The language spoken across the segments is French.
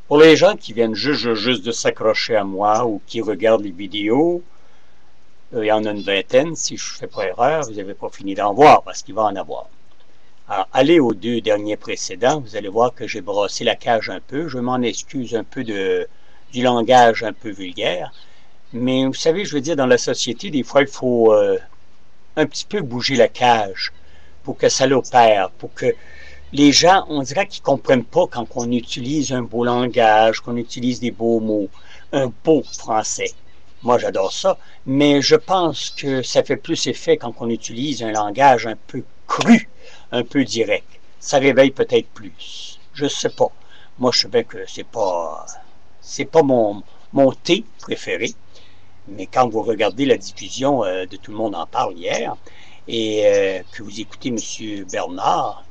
Pour les gens qui viennent juste de s'accrocher à moi ou qui regardent les vidéos, il y en a une vingtaine, si je ne fais pas erreur, vous n'avez pas fini d'en voir parce qu'il va en avoir. Alors, allez aux deux derniers précédents, vous allez voir que j'ai brassé la cage un peu. Je m'en excuse un peu du langage un peu vulgaire. Mais vous savez, je veux dire, dans la société, des fois, il faut un petit peu bouger la cage pour que ça l'opère, pour que les gens, on dirait qu'ils ne comprennent pas quand on utilise un beau langage, qu'on utilise des beaux mots, un beau français. Moi, j'adore ça, mais je pense que ça fait plus effet quand on utilise un langage un peu cru, un peu direct. Ça réveille peut-être plus. Je sais pas. Moi, je sais bien que c'est pas mon thé préféré, mais quand vous regardez la diffusion de Tout le monde en parle hier, et que vous écoutez M. Bernard,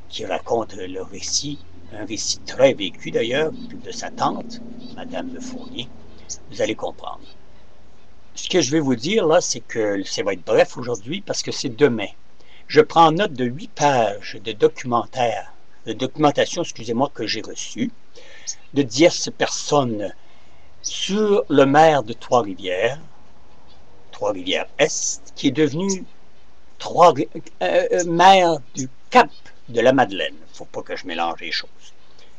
qui raconte le récit, un récit très vécu d'ailleurs, de sa tante, Madame de Fournier, vous allez comprendre. Ce que je vais vous dire là, c'est que ça va être bref aujourd'hui parce que c'est demain. Je prends note de 8 pages de documentation, excusez-moi, que j'ai reçue, de diverses personnes sur le maire de Trois-Rivières, Trois-Rivières-Est, qui est devenu maire du Cap de la Madeleine. Il ne faut pas que je mélange les choses.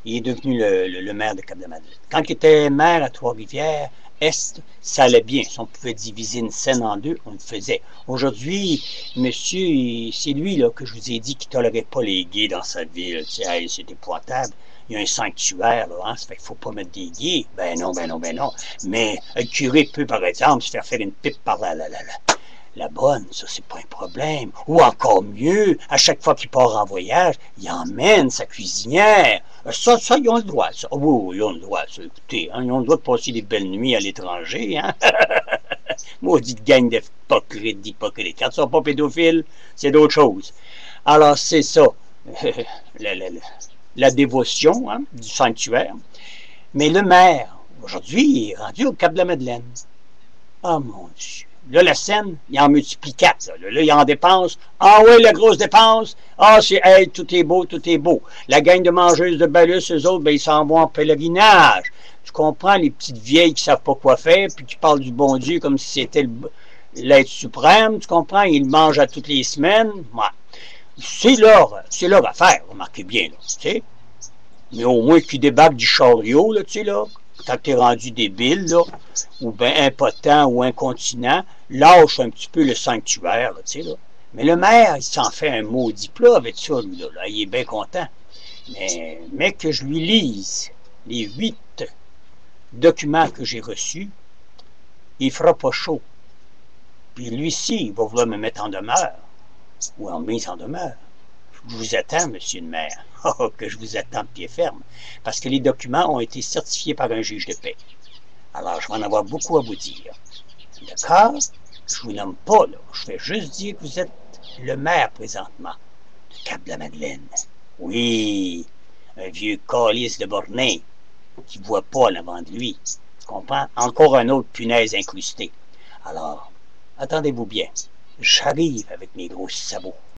Il est devenu le maire de Cap de la Madeleine. Quand il était maire à Trois-Rivières, Est, ça allait bien. Si on pouvait diviser une scène en deux, on le faisait. Aujourd'hui, monsieur, c'est lui là, que je vous ai dit qu'il ne tolérait pas les gays dans sa ville. C'est épouvantable. Il y a un sanctuaire, là, hein? Ça fait qu'il ne faut pas mettre des gays. Ben non, ben non, ben non. Mais le curé peut, par exemple, se faire une pipe par la bonne, ça, c'est pas un problème. Ou encore mieux, à chaque fois qu'il part en voyage, il emmène sa cuisinière. Ça, ils ont le droit, ça. Oui, ils ont le droit, ça. Écoutez, hein, ils ont le droit de passer des belles nuits à l'étranger, hein. Maudite gang d'hypocrites. Quand ils sont pas pédophiles, c'est d'autres choses. Alors, c'est ça. La dévotion, hein, du sanctuaire. Mais le maire, aujourd'hui, il est rendu au Cap de la Madeleine. Oh mon Dieu. Là, la scène, il en multiplie 4. Là, il en dépense. Ah oui, la grosse dépense. Ah, c'est, hey, tout est beau, tout est beau. La gang de mangeuses de balus, eux autres, ben, ils s'en vont en pèlerinage. Tu comprends, les petites vieilles qui savent pas quoi faire, puis qui parlent du bon Dieu comme si c'était l'être suprême. Tu comprends, ils le mangent à toutes les semaines. Ouais. C'est leur affaire, remarquez bien, là, tu sais. Mais au moins qu'ils débarquent du chariot, là, tu sais, là, quand t'es rendu débile, là, ou bien impotent ou incontinent, lâche un petit peu le sanctuaire, là, tu sais, là. Mais le maire, il s'en fait un maudit plat avec ça, lui, là. Il est bien content. Mais que je lui lise les 8 documents que j'ai reçus, il fera pas chaud. Puis lui-ci, il va vouloir me mettre en demeure, ou en mise en demeure. Je vous attends, monsieur le maire. Oh, que je vous attends de pied ferme. Parce que les documents ont été certifiés par un juge de paix. Alors, je vais en avoir beaucoup à vous dire. D'accord? Je vous nomme pas, là. Je vais juste dire que vous êtes le maire présentement du Cap de la Madeleine. Oui, un vieux calice de borné qui ne voit pas l'avant de lui. Tu comprends? Encore un autre punaise incrusté. Alors, attendez-vous bien. J'arrive avec mes gros sabots.